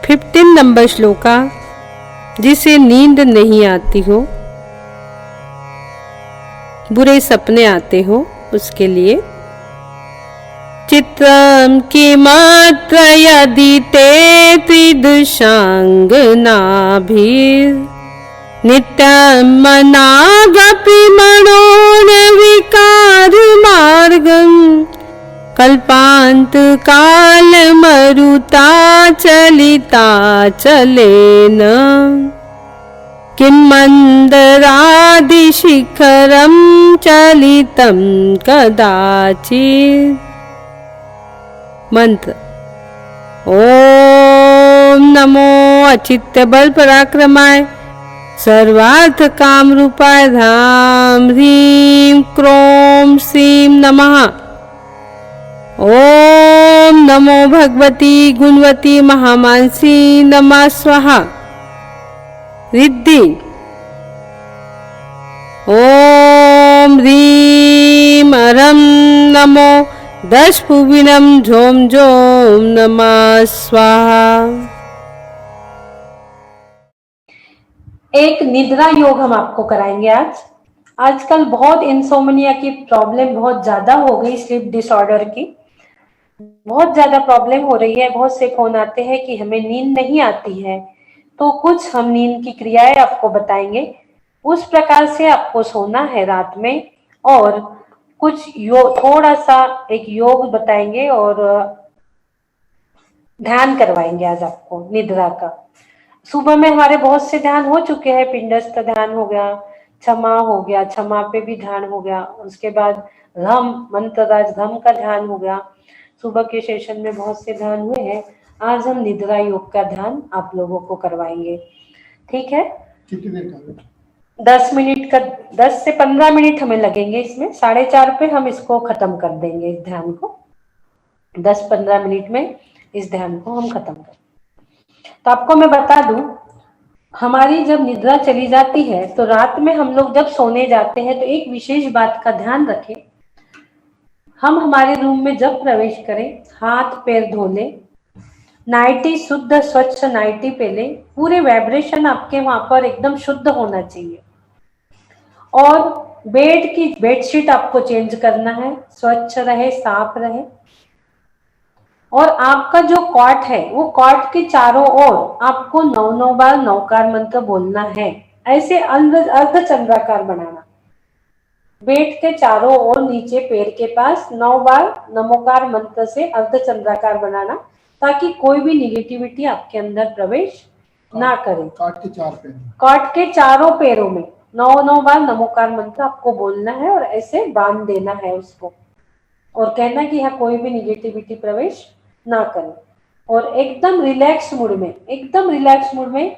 15 number shloka, जिसे नींद नहीं आती हो, बुरे सपने आते हो, उसके लिए। चित्रं किमत्र यदि ते नित्यं मनागपि मनोन विकारमार्गं कल्पान्तकालमरुता चलिता चलेन किं मन्दरादिशिखरं चलितं कदाचित्। मंत्र। ओम नमो अचित्य बल पराक्रमाय सर्वार्थ काम रूपाय धाम ह्रीं क्रोम श्रीं नमः। ओम नमो भगवती गुणवती महामानसी नमः स्वाहा। रिद्धि। ओम ह्रीं अरं नमो 10 पुविनम झोम झोम नमः स्वाहा। एक निद्रा योग हम आपको कराएंगे आज। आजकल बहुत इंसोम्निया की प्रॉब्लम बहुत ज्यादा हो गई, स्लीप डिसऑर्डर की बहुत ज्यादा प्रॉब्लम हो रही है। बहुत से फोन आते हैं कि हमें नींद नहीं आती है, तो कुछ हम नींद की क्रियाएं आपको बताएंगे। उस प्रकार से आपको सोना है रात में, और कुछ थोड़ा सा एक योग बताएंगे और ध्यान करवाएंगे आज आपको निद्रा का। सुबह में हमारे बहुत से ध्यान हो चुके हैं, पिंडस्थ ध्यान हो गया, क्षमा हो गया, क्षमा पे भी ध्यान हो गया, उसके बाद धम मंत्रराज धम का ध्यान हो गया। सुबह के सेशन में बहुत से ध्यान हुए हैं। आज हम निद्रा योग का ध्यान आप लोगों को करवाएंगे, ठीक है? 10 मिनट का, 10 से 15 मिनट हमें लगेंगे इसमें। 4:30 पे हम इसको खत्म कर देंगे, इस ध्यान को 10-15 मिनट में इस ध्यान को हम खत्म कर। तो आपको मैं बता दूं, हमारी जब निद्रा चली जाती है तो रात में हम लोग जब सोने जाते हैं तो एक विशेष बात का ध्यान रखें। हम हमारे रूम में जब प्रवेश करें हाथ पैर धो लें, नाइटी शुद्ध स्वच्छ नाइटी पे लें, पूरे वाइब्रेशन आपके वहां पर एकदम शुद्ध होना चाहिए। और बेड की बेडशीट आपको चेंज करना है, स्वच्छ रहे, साफ रहे। और आपका जो कॉट है वो कॉट के चारों ओर आपको 9 बार नौकार मंत्र बोलना है। ऐसे अर्ध चंद्राकार बनाना, बेड के चारों ओर नीचे पैर के पास 9 बार नमोकार मंत्र से अर्ध चंद्राकार बनाना, ताकि कोई भी निगेटिविटी आपके अंदर प्रवेश ना करे। कॉट के चारों पैरों में 9 बार नमोकार मंत्र आपको बोलना है और ऐसे बांध देना है उसको, और कहना कि यहाँ कोई भी निगेटिविटी प्रवेश ना करे। और एकदम रिलैक्स मूड में, एकदम रिलैक्स मूड में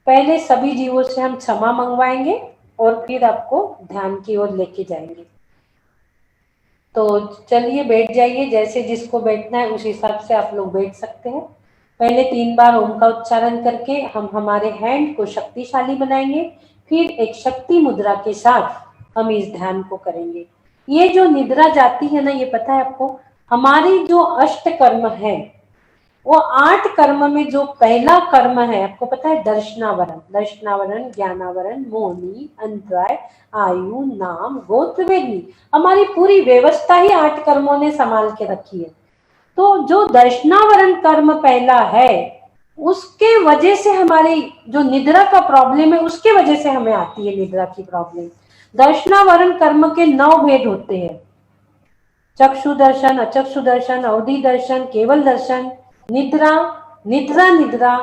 पहले सभी जीवों से हम क्षमा मंगवाएंगे और फिर आपको ध्यान की ओर लेके जाएंगे। तो चलिए बैठ जाइए, जैसे जिसको बैठना है उस हिसाब से आप लोग बैठ सकते हैं। पहले 3 बार ओम का उच्चारण करके हम हमारे हैंड को शक्तिशाली बनाएंगे, फिर एक शक्ति मुद्रा के साथ हम इस ध्यान को करेंगे। ये जो निद्रा जाती है ना, ये पता है आपको, हमारी जो अष्ट कर्म है वो 8 कर्म में जो पहला कर्म है आपको पता है, दर्शनावरण। दर्शनावरण, ज्ञानावरण, मोहनी, अंतराय, आयु, नाम, गोत्र, वेदनी, हमारी पूरी व्यवस्था ही 8 कर्मों ने संभाल के रखी है। तो जो दर्शनावरण कर्म पहला है, उसके वजह से हमारी जो निद्रा का प्रॉब्लम है उसके वजह से हमें आती है निद्रा की प्रॉब्लम। दर्शनावरण कर्म के 9 भेद होते हैं, चक्षु दर्शन, अचक्षु दर्शन, अवधि दर्शन, केवल दर्शन, निद्रा, निद्रा निद्रा,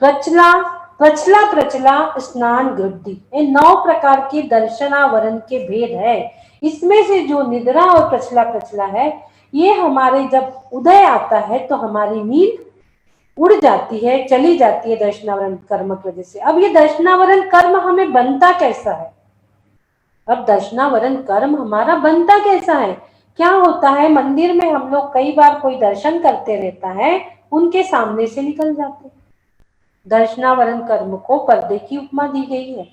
प्रचला, प्रचला प्रचला, स्नान, गृद्धि। ये 9 प्रकार के दर्शनावरण के भेद है। इसमें से जो निद्रा और प्रचला प्रचला है, ये हमारे जब उदय आता है तो हमारी नींद उड़ जाती है, चली जाती है दर्शनावरण कर्म की वजह से। अब ये दर्शनावरण कर्म हमें बनता कैसा है? अब दर्शनावरण कर्म हमारा बनता कैसा है? क्या होता है, मंदिर में हम लोग कई बार कोई दर्शन करते रहता है, उनके सामने से निकल जाते। दर्शनावरण कर्म को पर्दे की उपमा दी गई है।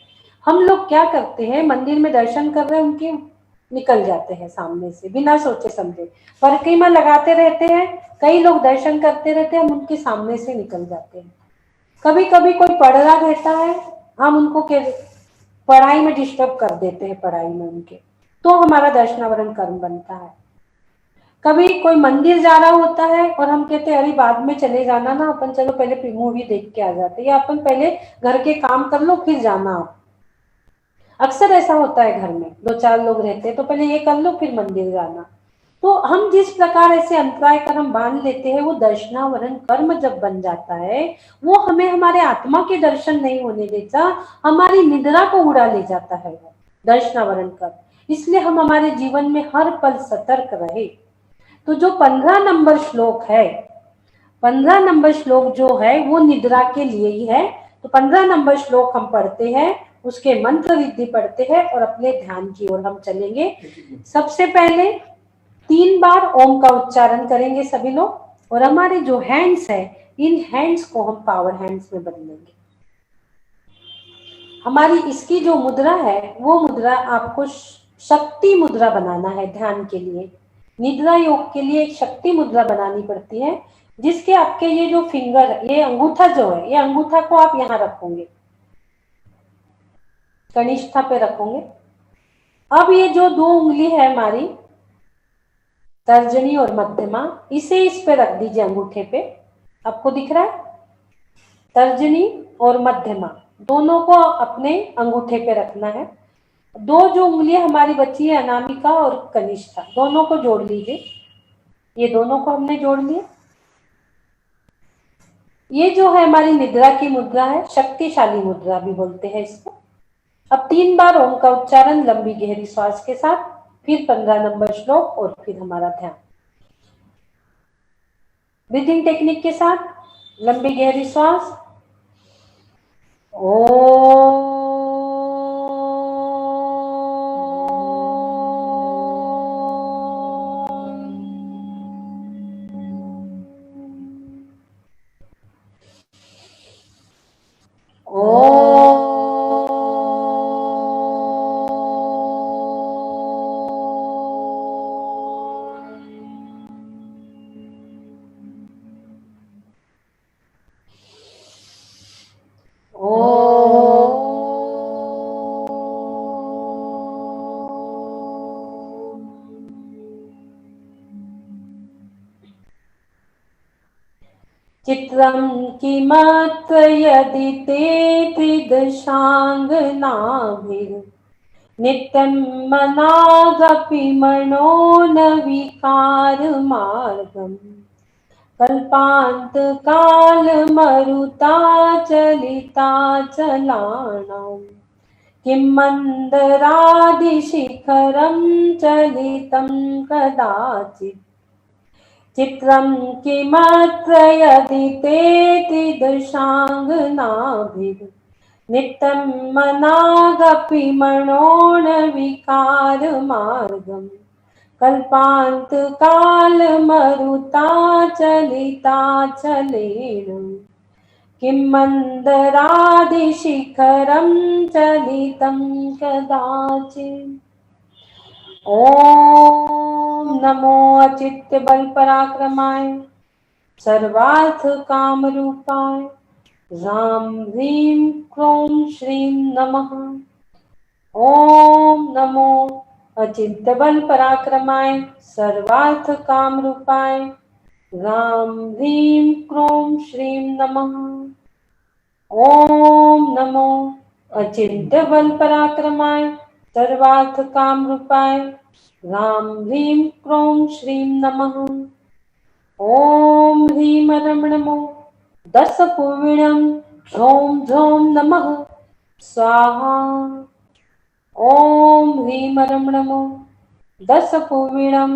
हम लोग क्या करते हैं, मंदिर में दर्शन कर रहे हैं, उनके निकल जाते हैं सामने से बिना सोचे समझे। परिक्रमा लगाते रहते हैं, कई लोग दर्शन करते रहते हैं, हम उनके सामने से निकल जाते हैं। कभी कभी कोई पढ़ रहा रहता है, हम उनको पढ़ाई में डिस्टर्ब कर देते हैं, पढ़ाई में उनके, तो हमारा दर्शनावरण कर्म बनता है। कभी कोई मंदिर जा रहा होता है और हम कहते हैं अरे बाद में चले जाना ना, अपन चलो पहले मूवी देख के आ जाते, या अपन पहले घर के काम कर लो फिर जाना आप। अक्सर ऐसा होता है, घर में दो चार लोग रहते हैं तो पहले ये कर लो फिर मंदिर जाना। तो हम जिस प्रकार ऐसे अंतराय कर्म बांध लेते हैं, वो दर्शनावरण कर्म जब बन जाता है, वो हमें हमारे आत्मा के दर्शन नहीं होने देता, हमारी निद्रा को उड़ा ले जाता है वो दर्शनावरण कर्म। इसलिए हम हमारे जीवन में हर पल सतर्क रहे। तो जो 15 नंबर श्लोक है, 15 नंबर श्लोक जो है वो निद्रा के लिए ही है। तो 15 नंबर श्लोक हम पढ़ते हैं, उसके मंत्र रिद्धि पढ़ते हैं और अपने ध्यान की ओर हम चलेंगे। सबसे पहले 3 बार ओम का उच्चारण करेंगे सभी लोग, और हमारे जो हैंड्स है, इन हैंड्स को हम पावर हैंड्स में बदलेंगे। हमारी इसकी जो मुद्रा है, वो मुद्रा आपको शक्ति मुद्रा बनाना है। ध्यान के लिए, निद्रा योग के लिए एक शक्ति मुद्रा बनानी पड़ती है, जिसके आपके ये जो फिंगर, ये अंगूठा जो है, ये अंगूठा को आप यहाँ रखोगे, कनिष्ठा पे रखोगे। अब ये जो 2 उंगली है हमारी, तर्जनी और मध्यमा, इसे इस पे रख दीजिए, अंगूठे पे। आपको दिख रहा है? तर्जनी और मध्यमा दोनों को अपने अंगूठे पे रखना है। 2 जो उंगलियां हमारी बची है, अनामिका और कनिष्ठा, दोनों को जोड़ लीजिए। ये दोनों को हमने जोड़ लिया। ये जो है हमारी निद्रा की मुद्रा है, शक्तिशाली मुद्रा भी बोलते हैं इसको। अब 3 बार ओम का उच्चारण लंबी गहरी श्वास के साथ, फिर 15 नंबर श्लोक और फिर हमारा ध्यान। ब्रीथिंग टेक्निक के साथ लंबी गहरी श्वास। ओ चित्रं किमत्र यदि ते त्रिदशाङ्गनाभिर्नित्यं मनागपि मनो न विकारमार्गम् कल्पान्तकालमरुताचलिताचलानां किं मन्दरादिशिखरं चलितं कदाचित् चित्रं किमत्र यदि ते त्रिदशाङ्गनाभिर्नित्यं मनागपि मनो न विकारमार्गम् कल्पान्तकालमरुताचलिताचलेन किं मन्दरादिशिखरं चलितं कदाचित्। ओम नमो अचित्य बल पराक्रमाय सर्वार्थ काम रूपाय राम ह्रीं क्रों श्रीं नमः। ओम नमो अचिंत्य बल पराक्रमाय सर्वार्थ काम रूपाय राम ह्रीं क्रों श्रीं नमः। ओम नमो अचिंत्य बल पराक्रमाय सर्वार्थ काम रूपाय राम ह्रीं क्रों श्रीं नमः। ओम ह्रीं रम नमो 10 पूर्णम ह्रौं ह्रौं नमः स्वाहा। ओम ह्रीं रम नमो 10 पूर्णम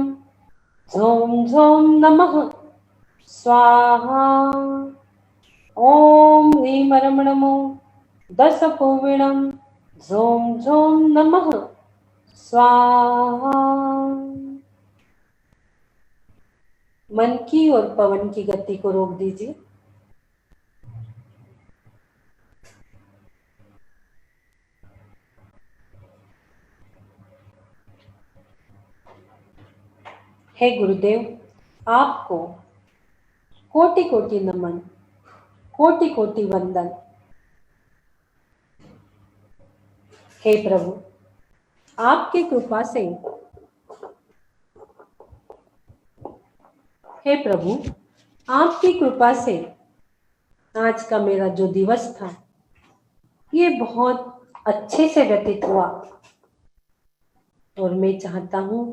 ह्रौं ह्रौं नमः स्वाहा। ओम ह्रीं रम नमो 10 पूर्णम ह्रौं ह्रौं नमः स्वाहा। मन की और पवन की गति को रोक दीजिए। हे गुरुदेव, आपको कोटि कोटि नमन। कोटि कोटि वंदन। हे प्रभु, आपकी कृपा से, हे प्रभु, आपकी कृपा से आज का मेरा जो दिवस था ये बहुत अच्छे से व्यतीत हुआ और मैं चाहता हूं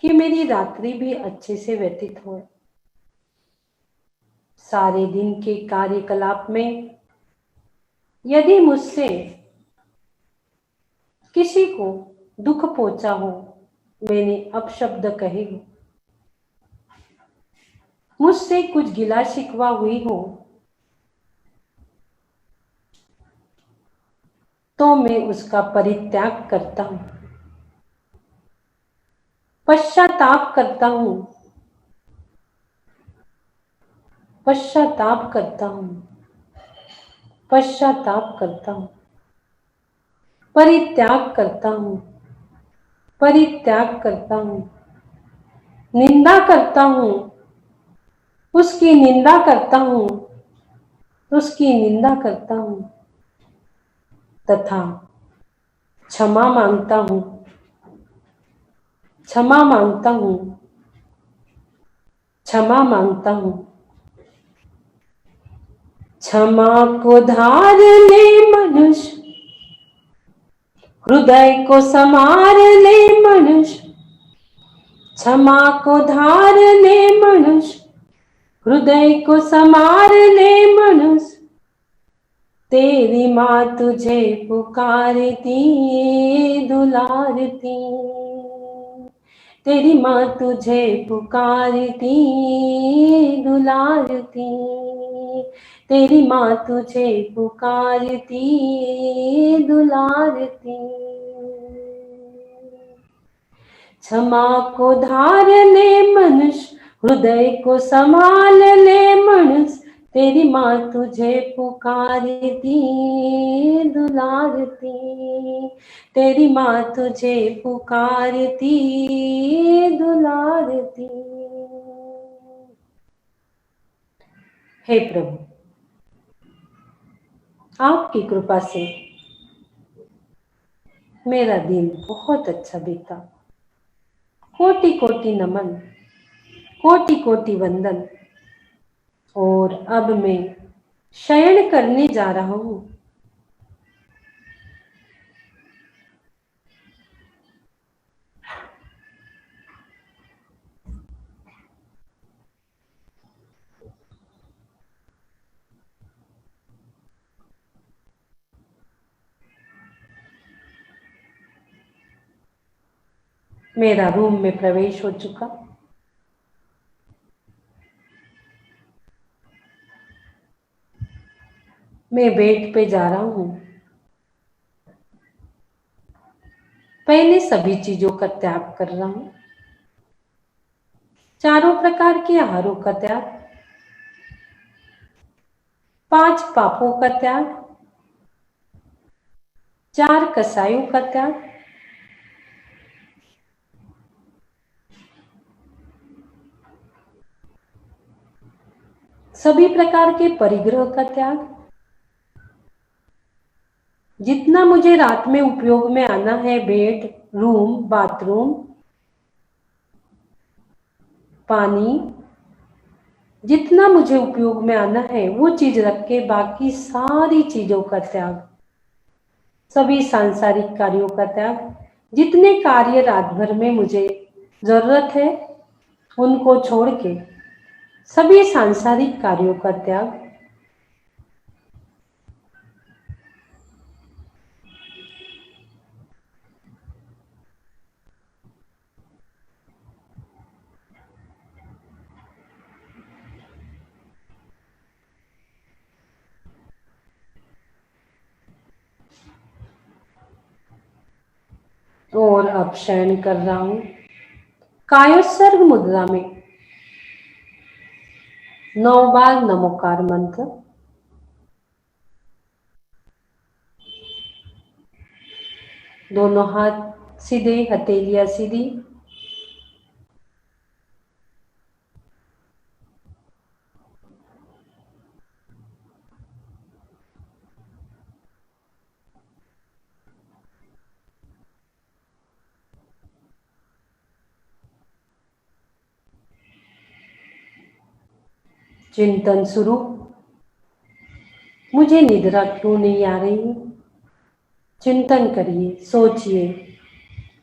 कि मेरी रात्रि भी अच्छे से व्यतीत हो। सारे दिन के कार्यकलाप में यदि मुझसे किसी को दुख पहुंचा हो, मैंने अपशब्द कहे हो, मुझसे कुछ गिला शिकवा हुई हो, तो मैं उसका परित्याग करता हूं, पश्चाताप करता हूं, पश्चाताप करता हूं, पश्चाताप करता हूं, परित्याग करता हूं, परित्याग करता हूं, निंदा करता हूं, उसकी निंदा करता हूं, उसकी निंदा करता हूं तथा क्षमा मांगता हूं, क्षमा मांगता हूं, क्षमा मांगता हूं। क्षमा को धार ले मनुष्य, हृदय को संवार ले मनुष्य, क्षमा को धार ले मनुष्य, हृदय को संवार ले मनुष्य। तेरी माँ तुझे पुकारती दुलारती, तेरी माँ तुझे पुकारती दुलारती, तेरी माँ तुझे पुकारती दुलारती। क्षमा को धार ले मनुष्य, हृदय को संभाल ले मनुष्य। तेरी माँ तुझे पुकारती दुलारती, तेरी माँ तुझे पुकारती दुलारती। हे प्रभु, आपकी कृपा से मेरा दिन बहुत अच्छा बीता। कोटि कोटि नमन, कोटि कोटि वंदन। और अब मैं शयन करने जा रहा हूं। मेरा रूम में प्रवेश हो चुका। मैं बेड पे जा रहा हूं। पहले सभी चीजों का त्याग कर रहा हूं। चारों प्रकार के आहारों का त्याग, 5 पापों का त्याग, 4 कसायों का त्याग, सभी प्रकार के परिग्रह का त्याग। जितना मुझे रात में उपयोग में आना है, बेड, रूम, बाथरूम, पानी, जितना मुझे उपयोग में आना है वो चीज रख के बाकी सारी चीजों का त्याग, सभी सांसारिक कार्यों का त्याग। जितने कार्य रात भर में मुझे जरूरत है उनको छोड़ के सभी सांसारिक कार्यों का त्याग। और अब शयन कर रहा हूं कायोत्सर्ग मुद्रा में। 9 बार नमोकार मंत्र। दोनों हाथ सीधे, हथेलियां सीधी। चिंतन शुरू। मुझे निद्रा क्यों नहीं आ रही? चिंतन करिए, सोचिए,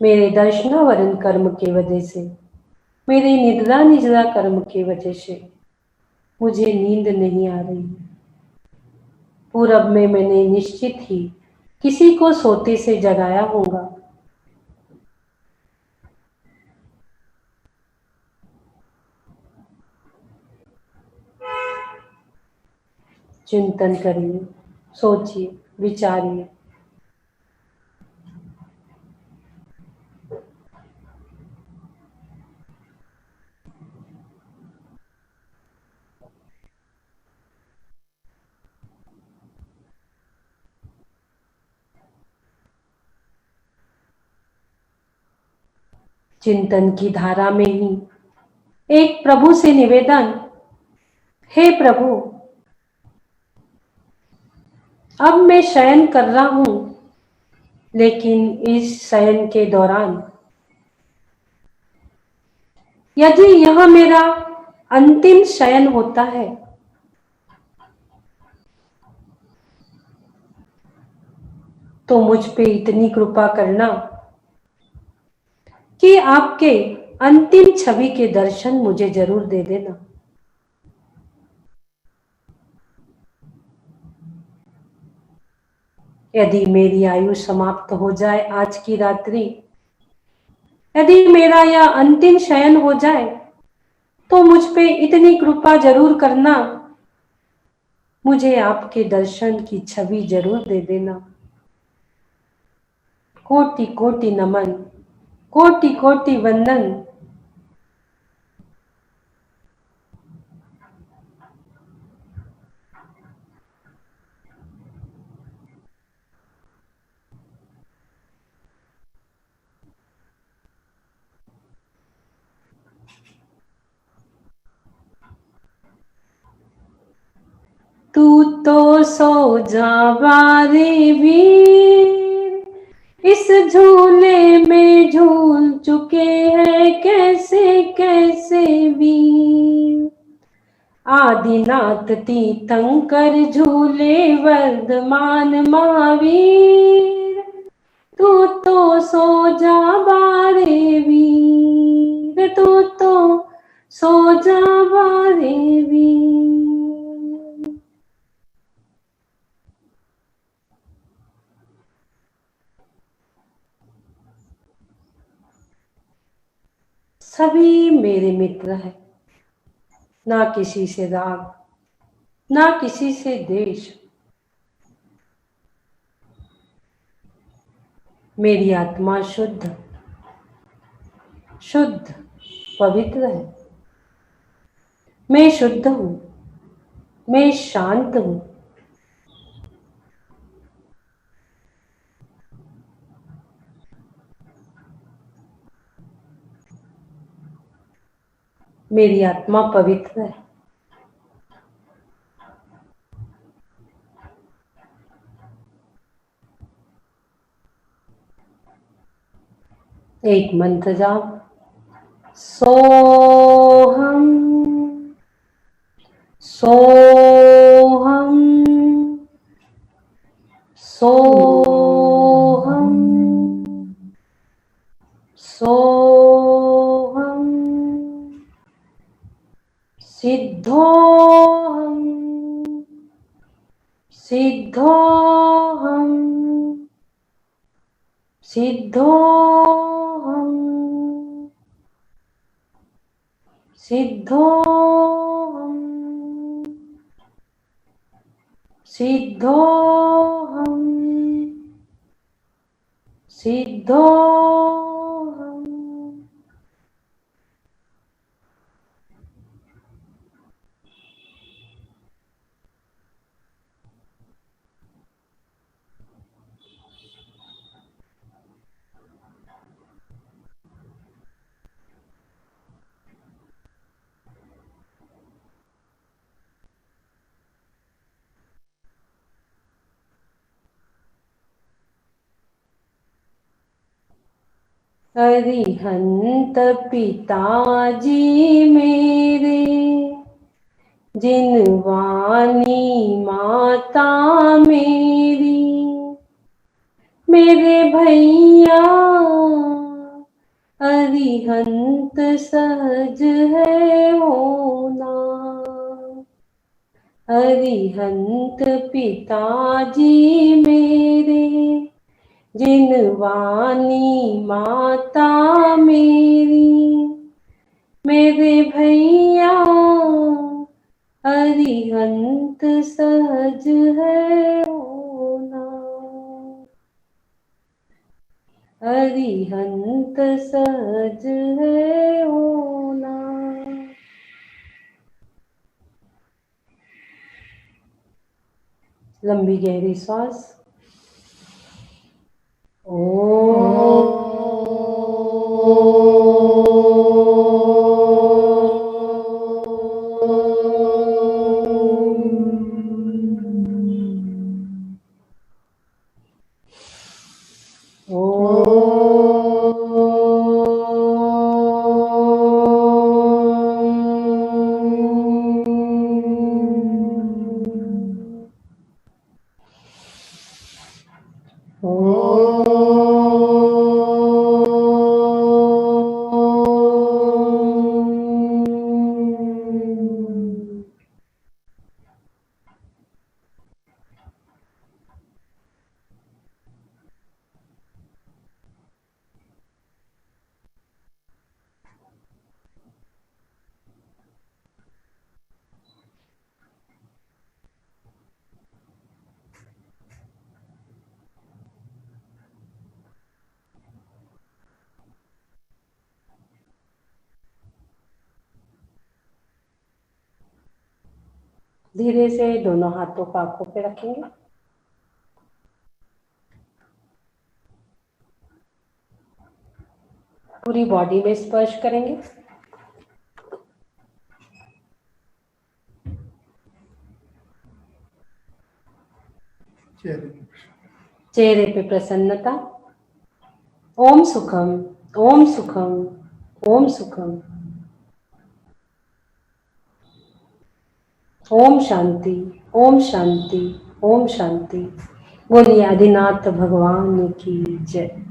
मेरे दर्शनावरण कर्म की वजह से, मेरे निद्रा निद्रा कर्म की वजह से मुझे नींद नहीं आ रही। पूरब में मैंने निश्चित ही किसी को सोते से जगाया होगा। चिंतन करिए, सोचिए, विचारिए। चिंतन की धारा में ही एक प्रभु से निवेदन, हे प्रभु, अब मैं शयन कर रहा हूं, लेकिन इस शयन के दौरान यदि यह मेरा अंतिम शयन होता है तो मुझ पे इतनी कृपा करना कि आपके अंतिम छवि के दर्शन मुझे जरूर दे देना। यदि मेरी आयु समाप्त हो जाए आज की रात्रि, यदि मेरा यह अंतिम शयन हो जाए तो मुझ पे इतनी कृपा जरूर करना, मुझे आपके दर्शन की छवि जरूर दे देना। कोटि कोटि नमन, कोटि कोटि वंदन। तू तो सो जा बारे वीर, इस झूले में झूल चुके हैं कैसे कैसे वीर। आदिनाथ तीर्थंकर झूले वर्धमान महावीर, तू तो सो जा बारे वीर, तू तो सो जा बारे वीर। सभी मेरे मित्र हैं, ना किसी से राग, ना किसी से द्वेष। मेरी आत्मा शुद्ध शुद्ध पवित्र है। मैं शुद्ध हूं, मैं शांत हूं। मेरी आत्मा पवित्र है। एक मंत्र जाप, सोहम सोहम सोहम सोहम सिद्धोहम सिद्धोहम सिद्धोहम सिद्धोहम सिद्धोहम सिद्धोहम। अरिहंत पिताजी मेरे, जिनवानी माता मेरी, मेरे भैया अरिहंत सहज है होना। अरिहंत पिताजी मेरे, जिनवानी माता मेरी, मेरे भैया अरिहंत सहज है होना। अरिहंत सहज है होना। लंबी गहरी सांस। धीरे से दोनों हाथों को आंखों पे रखेंगे। पूरी बॉडी में स्पर्श करेंगे। चेहरे पे प्रसन्नता। ओम सुखम, ओम सुखम, ओम सुखम। ओम शांति, ओम शांति, ओम शांति। बोलिए आदिनाथ भगवान की जय।